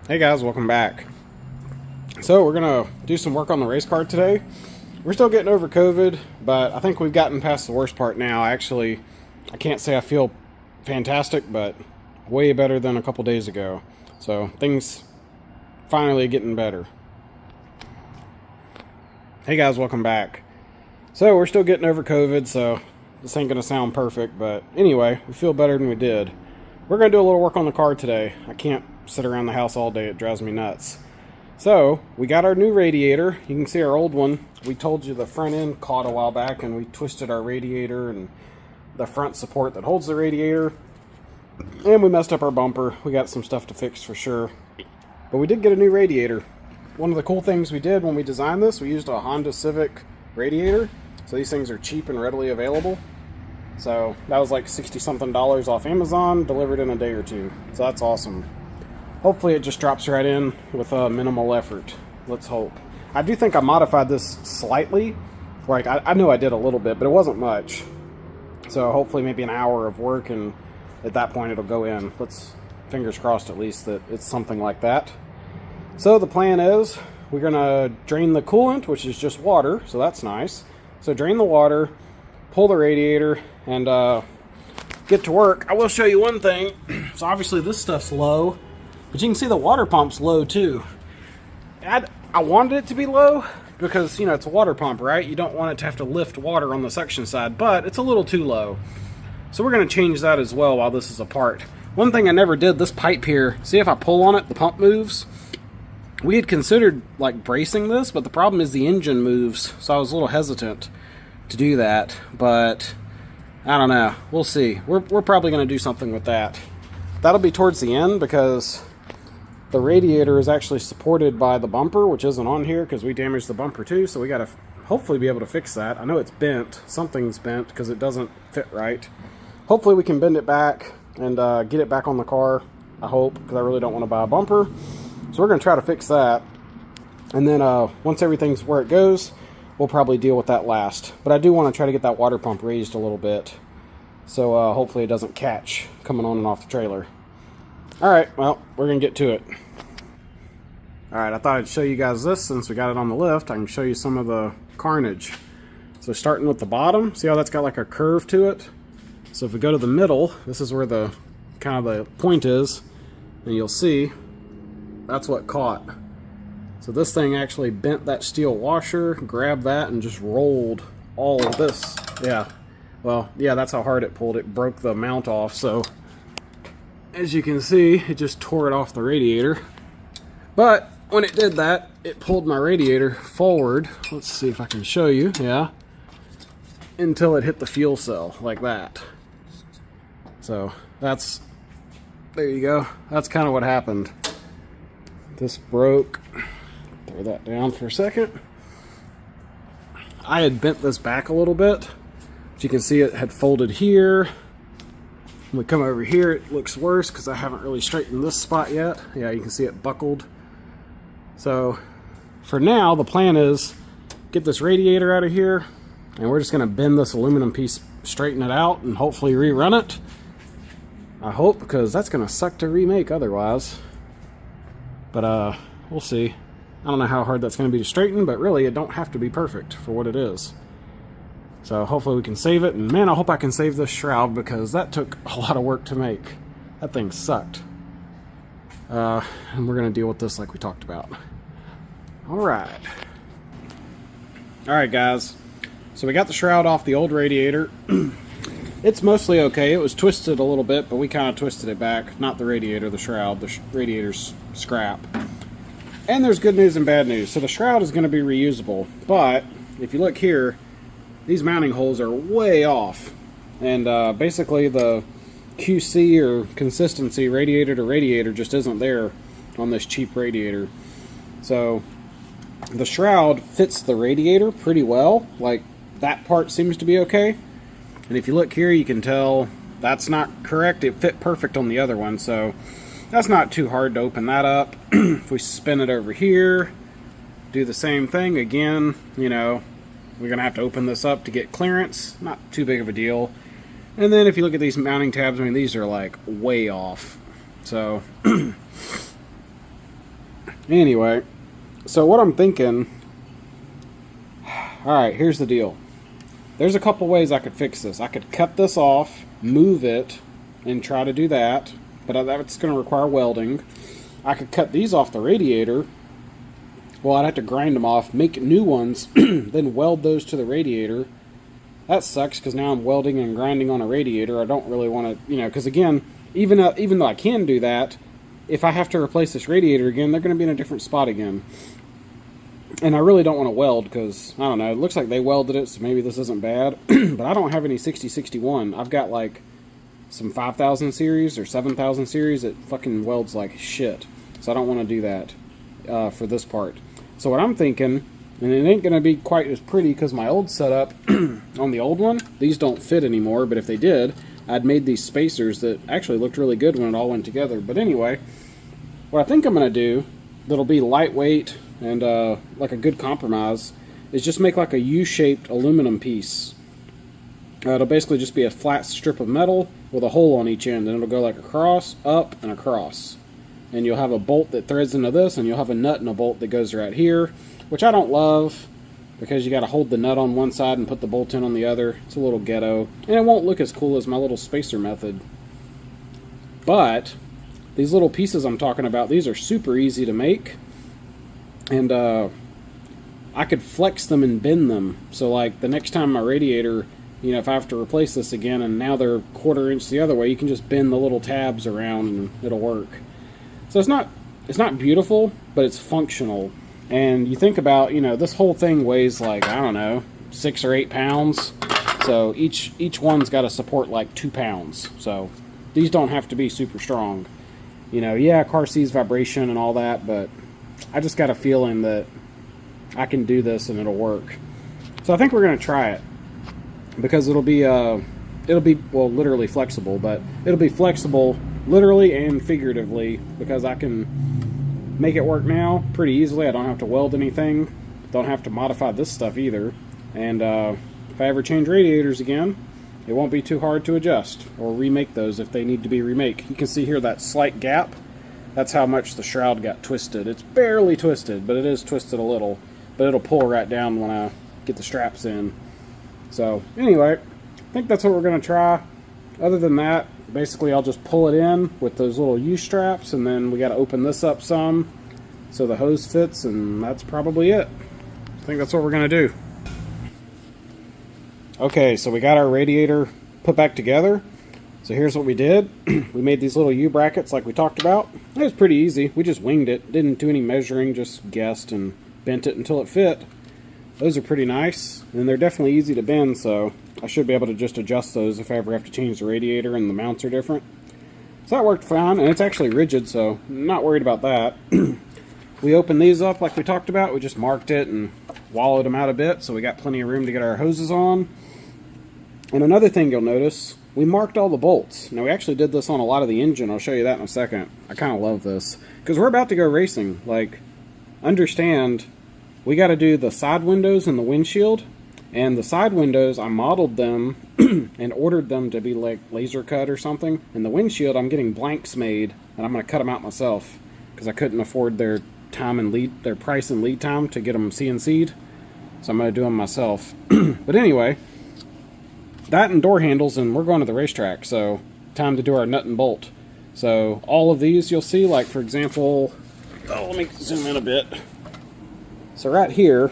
Hey guys, welcome back. So we're gonna do some work on the race car today. We're still getting over COVID, but I think we've gotten past the worst part now. I can't say I feel fantastic, but way better than a couple days ago. So things finally getting better. Hey guys, welcome back. So we're still getting over COVID, so this ain't gonna sound perfect, but anyway, we feel better than we did. We're gonna do a little work on the car today. I can't sit around the house all day, it drives me nuts. So we got our new radiator. You can see our old one. We told you the front end caught a while back, and we twisted our radiator and the front support that holds the radiator, and we messed up our bumper. We got some stuff to fix for sure, but we did get a new radiator. One of the cool things we did when we designed this, we used a Honda Civic radiator, so these things are cheap and readily available. So that was like $60 something off Amazon, delivered in a day or two. So that's awesome. Hopefully it just drops right in with minimal effort. Let's hope. I do think I modified this slightly. Like, I know I did a little bit, but it wasn't much. So hopefully maybe an hour of work, and at that point it'll go in. Let's, fingers crossed at least, that it's something like that. So the plan is, we're gonna drain the coolant, which is just water, so that's nice. So drain the water, pull the radiator, and get to work. I will show you one thing. So obviously this stuff's low, but you can see the water pump's low too. I wanted it to be low because, you know, it's a water pump, right? You don't want it to have to lift water on the suction side, but it's a little too low. So we're going to change that as well while this is apart. One thing I never did, this pipe here, see if I pull on it, the pump moves. We had considered like bracing this, but the problem is the engine moves, so I was a little hesitant to do that, but I don't know. We'll see. We're probably going to do something with that. That'll be towards the end because the radiator is actually supported by the bumper, which isn't on here because we damaged the bumper too, so we got to hopefully be able to fix that. I know it's bent. Something's bent because it doesn't fit right. Hopefully we can bend it back and get it back on the car, I hope, because I really don't want to buy a bumper. So we're going to try to fix that. And then once everything's where it goes, we'll probably deal with that last. But I do want to try to get that water pump raised a little bit, so hopefully it doesn't catch coming on and off the trailer. Alright, well, we're going to get to it. Alright, I thought I'd show you guys this since we got it on the lift. I can show you some of the carnage. So starting with the bottom, see how that's got like a curve to it? So if we go to the middle, this is where the kind of the point is, and you'll see that's what caught. So this thing actually bent that steel washer, grabbed that, and just rolled all of this. Yeah, well, yeah, that's how hard it pulled. It broke the mount off, so as you can see, it just tore it off the radiator. But when it did that, it pulled my radiator forward. Let's see if I can show you. Yeah. Until it hit the fuel cell, like that. So that's, there you go. That's kind of what happened. This broke. Throw that down for a second. I had bent this back a little bit. But you can see it had folded here. When we come over here, it looks worse because I haven't really straightened this spot yet. Yeah, you can see it buckled. So for now, the plan is get this radiator out of here, and we're just going to bend this aluminum piece, straighten it out, and hopefully rerun it. I hope, because that's going to suck to remake otherwise. But we'll see. I don't know how hard that's going to be to straighten, but really it don't have to be perfect for what it is. So hopefully we can save it, and man, I hope I can save this shroud because that took a lot of work to make. That thing sucked. And we're going to deal with this like we talked about. Alright. Alright guys, so we got the shroud off the old radiator. It's mostly okay. It was twisted a little bit, but we kind of twisted it back. Not the radiator, the shroud. The radiator's scrap. And there's good news and bad news. So the shroud is going to be reusable, but if you look here, these mounting holes are way off, and basically the QC or consistency radiator to radiator just isn't there on this cheap radiator. So the shroud fits the radiator pretty well, like that part seems to be okay, and if you look here you can tell that's not correct. It fit perfect on the other one, so that's not too hard to open that up. If we spin it over here, do the same thing again, you know, we're going to have to open this up to get clearance. Not too big of a deal. And then if you look at these mounting tabs, I mean, these are like way off. So Anyway, so what I'm thinking... Alright, here's the deal. There's a couple ways I could fix this. I could cut this off, move it, and try to do that, but that's going to require welding. I could cut these off the radiator. Well, I'd have to grind them off, make new ones, then weld those to the radiator. That sucks because now I'm welding and grinding on a radiator. I don't really want to, because again, even though I can do that, if I have to replace this radiator again, they're going to be in a different spot again. And I really don't want to weld because, I don't know, it looks like they welded it, so maybe this isn't bad. But I don't have any 6061. I've got like some 5000 series or 7000 series that fucking welds like shit. So I don't want to do that for this part. So what I'm thinking, and it ain't going to be quite as pretty because my old setup on the old one, these don't fit anymore, but if they did, I'd made these spacers that actually looked really good when it all went together. But anyway, what I think I'm going to do that'll be lightweight and like a good compromise is just make like a U-shaped aluminum piece. It'll basically just be a flat strip of metal with a hole on each end, and it'll go like across, up, and across. And you'll have a bolt that threads into this, and you'll have a nut and a bolt that goes right here, which I don't love because you got to hold the nut on one side and put the bolt in on the other. It's a little ghetto, and it won't look as cool as my little spacer method. But these little pieces I'm talking about, these are super easy to make, and I could flex them and bend them. So like the next time my radiator, if I have to replace this again and now they're 1/4 inch the other way, you can just bend the little tabs around and it'll work. So it's not beautiful, but it's functional. And you think about, this whole thing weighs like, I don't know, 6 or 8 pounds. So each one's got to support like 2 pounds. So these don't have to be super strong. Yeah, car sees vibration and all that, but I just got a feeling that I can do this and it'll work. So I think we're going to try it because it'll be well, literally flexible, but it'll be flexible literally and figuratively because I can make it work now pretty easily. I don't have to weld anything, don't have to modify this stuff either, and if I ever change radiators again, it won't be too hard to adjust or remake those if they need to be remade. You can see here that slight gap. That's how much the shroud got twisted. It's barely twisted, but it is twisted a little, but it'll pull right down when I get the straps in. So anyway, I think that's what we're going to try. Other than that, basically I'll just pull it in with those little U-straps, and then we got to open this up some so the hose fits, and that's probably it. I think that's what we're going to do. Okay, so we got our radiator put back together. So here's what we did. We made these little U-brackets like we talked about. It was pretty easy. We just winged it. Didn't do any measuring, just guessed and bent it until it fit. Those are pretty nice, and they're definitely easy to bend, so I should be able to just adjust those if I ever have to change the radiator and the mounts are different. So that worked fine, and it's actually rigid, so I'm not worried about that. We opened these up like we talked about. We just marked it and wallowed them out a bit, so we got plenty of room to get our hoses on. And another thing you'll notice, we marked all the bolts. Now, we actually did this on a lot of the engine. I'll show you that in a second. I kind of love this because we're about to go racing. Like, understand, we got to do the side windows and the windshield. And the side windows, I modeled them and ordered them to be like laser cut or something. And the windshield, I'm getting blanks made, and I'm going to cut them out myself because I couldn't afford their price and lead time to get them CNC'd. So I'm going to do them myself. But anyway, that and door handles, and we're going to the racetrack, so time to do our nut and bolt. So all of these you'll see, like for example, let me zoom in a bit. So right here,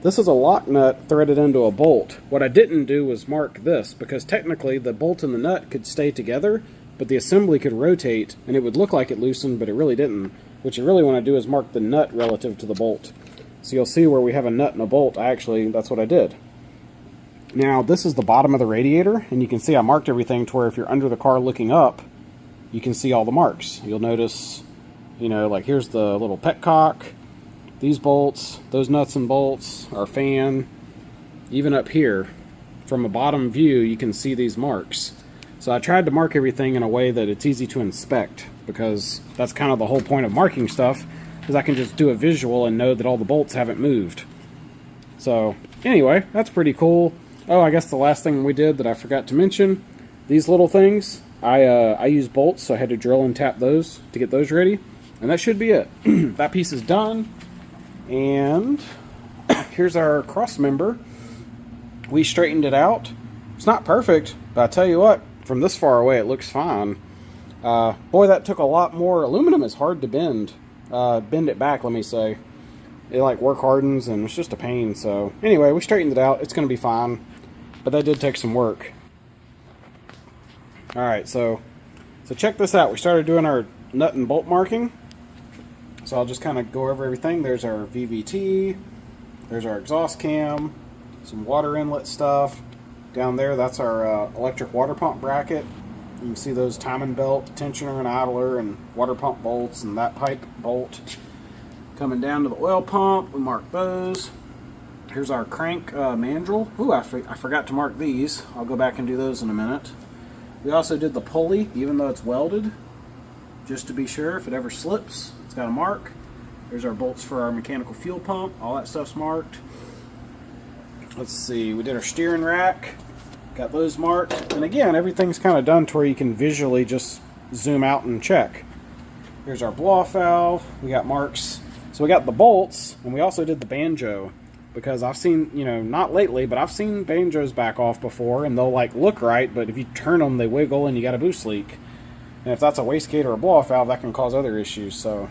this is a lock nut threaded into a bolt. What I didn't do was mark this, because technically the bolt and the nut could stay together, but the assembly could rotate, and it would look like it loosened, but it really didn't. What you really want to do is mark the nut relative to the bolt. So you'll see where we have a nut and a bolt, that's what I did. Now, this is the bottom of the radiator, and you can see I marked everything to where if you're under the car looking up, you can see all the marks. You'll notice, like here's the little petcock, these bolts, those nuts and bolts, our fan, even up here. From a bottom view, you can see these marks. So I tried to mark everything in a way that it's easy to inspect, because that's kind of the whole point of marking stuff, is I can just do a visual and know that all the bolts haven't moved. So anyway, that's pretty cool. Oh, I guess the last thing we did that I forgot to mention, these little things, I use bolts, so I had to drill and tap those to get those ready. And that should be it. That piece is done. And here's our cross member. We straightened it out. It's not perfect, but I tell you what, from this far away, it looks fine. Boy, that took a lot more. Aluminum is hard to bend. Bend it back, let me say. It like work hardens, and it's just a pain. So anyway, we straightened it out. It's going to be fine, but that did take some work. All right, so check this out. We started doing our nut and bolt marking. So I'll just kind of go over everything. There's our VVT. There's our exhaust cam. Some water inlet stuff. Down there, that's our electric water pump bracket. You can see those timing belt, tensioner and idler, and water pump bolts, and that pipe bolt. Coming down to the oil pump, we mark those. Here's our crank mandrel. Ooh, I forgot to mark these. I'll go back and do those in a minute. We also did the pulley, even though it's welded, just to be sure if it ever slips, it's got a mark. There's our bolts for our mechanical fuel pump. All that stuff's marked. Let's see, we did our steering rack. Got those marked. And again, everything's kind of done to where you can visually just zoom out and check. Here's our blow-off valve. We got marks. So we got the bolts, and we also did the banjo. Because I've seen, you know, not lately, but I've seen banjos back off before, and they'll like look right, but if you turn them, they wiggle and you got a boost leak. And if that's a wastegate or a blow-off valve, that can cause other issues. So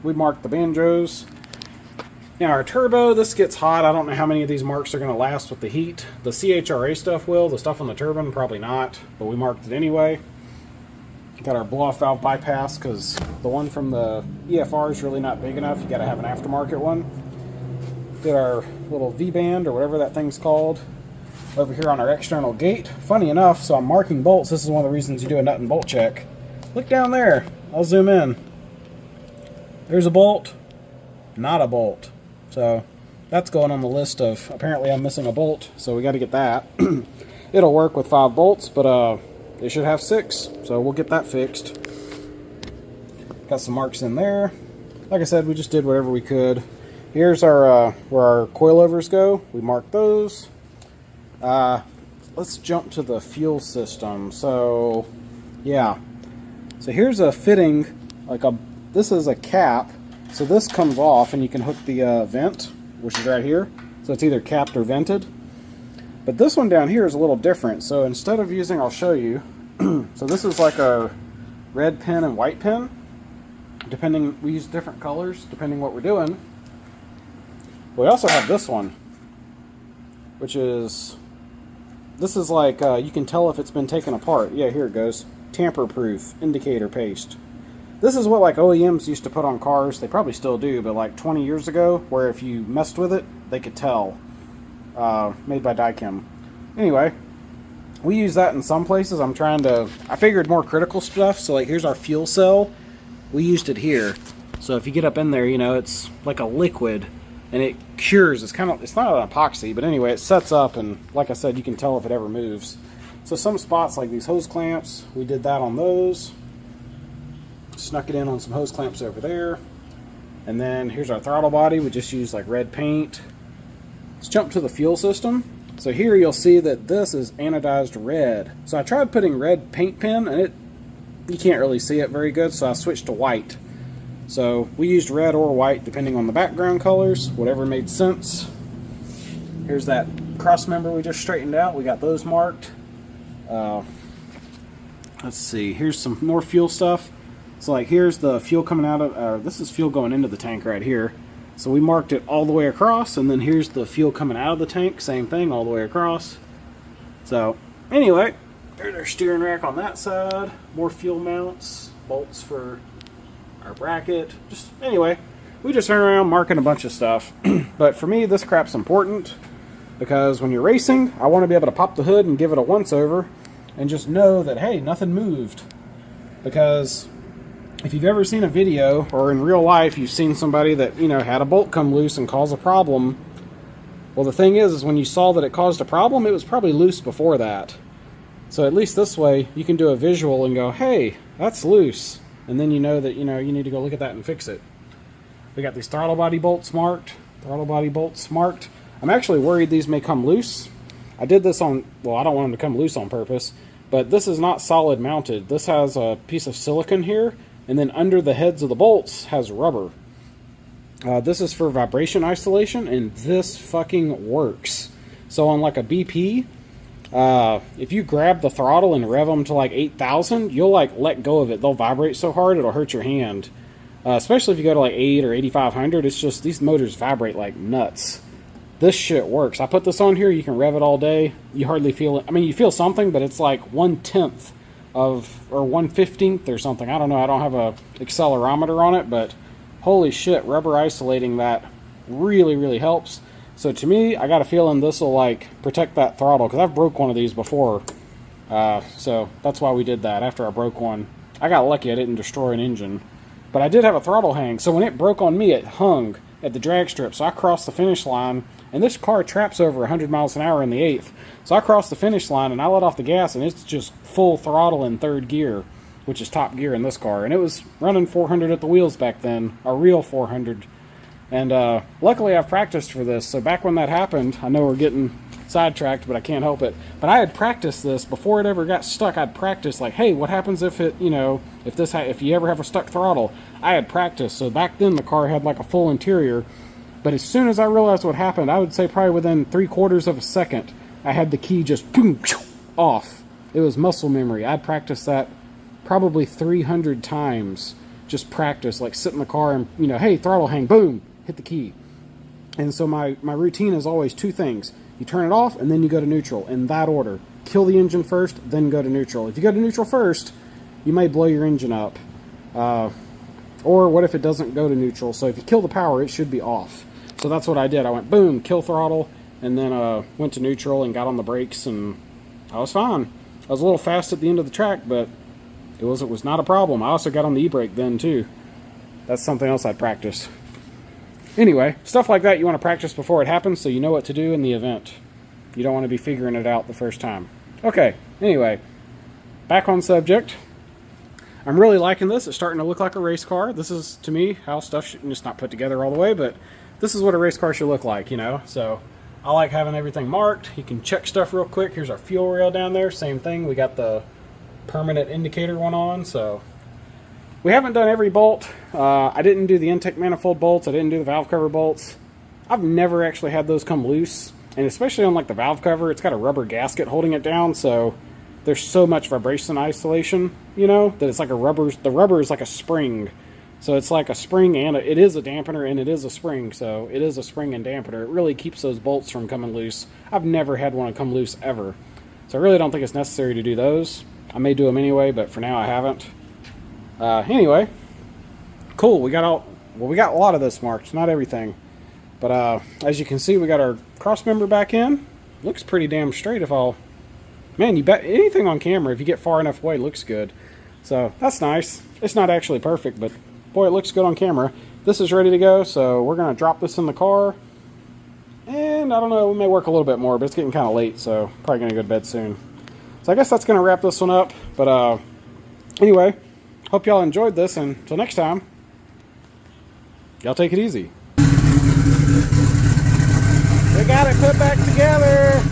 we marked the banjos. Now our turbo, this gets hot. I don't know how many of these marks are going to last with the heat. The CHRA stuff will. The stuff on the turbine, probably not. But we marked it anyway. Got our blow-off valve bypass because the one from the EFR is really not big enough. You got to have an aftermarket one. Did our little V-band or whatever that thing's called over here on our external gate. Funny enough, so I'm marking bolts. This is one of the reasons you do a nut and bolt check. Look down there. I'll zoom in. There's a bolt. Not a bolt. So that's going on the list of, apparently I'm missing a bolt, so we got to get that. It'll work with 5 bolts, but it should have 6, so we'll get that fixed. Got some marks in there. Like I said, we just did whatever we could. Here's our where our coilovers go. We marked those. Let's jump to the fuel system. So yeah, so here's a fitting, this is a cap. So this comes off and you can hook the vent, which is right here. So it's either capped or vented. But this one down here is a little different. So instead of using, I'll show you. So this is like a red pin and white pin. Depending, we use different colors depending what we're doing. We also have this one, which is, this is like, you can tell if it's been taken apart. Yeah, here it goes. Tamper-proof indicator paste. This is what like OEMs used to put on cars. They probably still do, but like 20 years ago, where if you messed with it, they could tell. Made by Daikin. Anyway, we use that in some places. I figured more critical stuff. So like here's our fuel cell. We used it here. So if you get up in there, you know, it's like a liquid and it cures. It's not an epoxy, but anyway, it sets up, and like I said, you can tell if it ever moves. So some spots like these hose clamps, we did that on those. Snuck it in on some hose clamps over there. And then here's our throttle body. We just used like red paint. Let's jump to the fuel system. So here you'll see that this is anodized red. So I tried putting red paint pen, and you can't really see it very good, so I switched to white. So we used red or white depending on the background colors, whatever made sense. Here's that cross member we just straightened out. We got those marked. Let's see, here's some more fuel stuff. So like here's the fuel coming out of, this is fuel going into the tank right here. So we marked it all the way across, and then here's the fuel coming out of the tank, same thing all the way across. So anyway, there's our steering rack on that side, more fuel mounts, bolts for our bracket. Just anyway, we just run around marking a bunch of stuff. But for me, this crap's important because when you're racing, I want to be able to pop the hood and give it a once over and just know that, hey, nothing moved. Because if you've ever seen a video or in real life you've seen somebody that, you know, had a bolt come loose and cause a problem, well, the thing is when you saw that it caused a problem, it was probably loose before that. So at least this way you can do a visual and go, hey, that's loose, and then you know that, you know, you need to go look at that and fix it. We got these throttle body bolts marked. I'm actually worried these may come loose. I did this on, well, I don't want them to come loose on purpose, but this is not solid mounted. This has a piece of silicone here and then under the heads of the bolts has rubber. This is for vibration isolation, and this fucking works. So on like a BP, if you grab the throttle and rev them to like 8,000, you'll like let go of it. They'll vibrate so hard it'll hurt your hand. Especially if you go to like 8 or 8,500, it's just these motors vibrate like nuts. This shit works. I put this on here, you can rev it all day. You hardly feel it. I mean, you feel something, but it's like 1/10 of, or 1/15 or something. I don't know. I don't have a accelerometer on it, but holy shit, rubber isolating that really, really helps. So to me, I got a feeling this will like protect that throttle, because I've broke one of these before. So that's why we did that. After I broke one, I got lucky I didn't destroy an engine. But I did have a throttle hang, so when it broke on me, it hung at the drag strip. So I crossed the finish line, and this car traps over 100 miles an hour in the 8th. So I crossed the finish line, and I let off the gas, and it's just full throttle in 3rd gear, which is top gear in this car. And it was running 400 at the wheels back then, a real 400. And luckily I've practiced for this, so back when that happened, I know we're getting sidetracked, but I can't help it. But I had practiced this before it ever got stuck. I'd practiced like, hey, what happens if it, you know, if you ever have a stuck throttle? I had practiced, so back then the car had like a full interior. But as soon as I realized what happened, I would say probably within 3/4 of a second, I had the key just boom, off. It was muscle memory. I'd practiced that probably 300 times. Just practice, like sit in the car and, you know, hey, throttle hang, boom, hit the key. And so my routine is always 2 things. You turn it off, and then you go to neutral, in that order. Kill the engine first, then go to neutral. If you go to neutral first, you may blow your engine up. Or what if it doesn't go to neutral? So if you kill the power, it should be off. So that's what I did. I went boom, kill throttle, and then went to neutral and got on the brakes, and I was fine. I was a little fast at the end of the track, but it was not a problem. I also got on the e-brake then too. That's something else I'd practice. Anyway, stuff like that you want to practice before it happens, so you know what to do in the event. You don't want to be figuring it out the first time. Okay, anyway, back on subject. I'm really liking this. It's starting to look like a race car. This is, to me, how stuff should, just not put together all the way, but this is what a race car should look like, you know? So I like having everything marked. You can check stuff real quick. Here's our fuel rail down there. Same thing. We got the permanent indicator one on, so we haven't done every bolt. I didn't do the intake manifold bolts. I didn't do the valve cover bolts. I've never actually had those come loose. And especially on like the valve cover, it's got a rubber gasket holding it down. So there's so much vibration isolation, you know, that it's like the rubber is like a spring. So it's like a spring, and it is a dampener, and it is a spring. So it is a spring and dampener. It really keeps those bolts from coming loose. I've never had one come loose ever. So I really don't think it's necessary to do those. I may do them anyway, but for now I haven't. Anyway, cool. We got a lot of this marked, not everything. But as you can see, we got our cross member back in. Looks pretty damn straight. Man, you bet anything on camera, if you get far enough away, looks good. So that's nice. It's not actually perfect, but boy, it looks good on camera. This is ready to go, so we're going to drop this in the car. And I don't know, we may work a little bit more, but it's getting kind of late, so probably going to go to bed soon. So I guess that's going to wrap this one up. But anyway, hope y'all enjoyed this, and until next time, y'all take it easy. We got it put back together.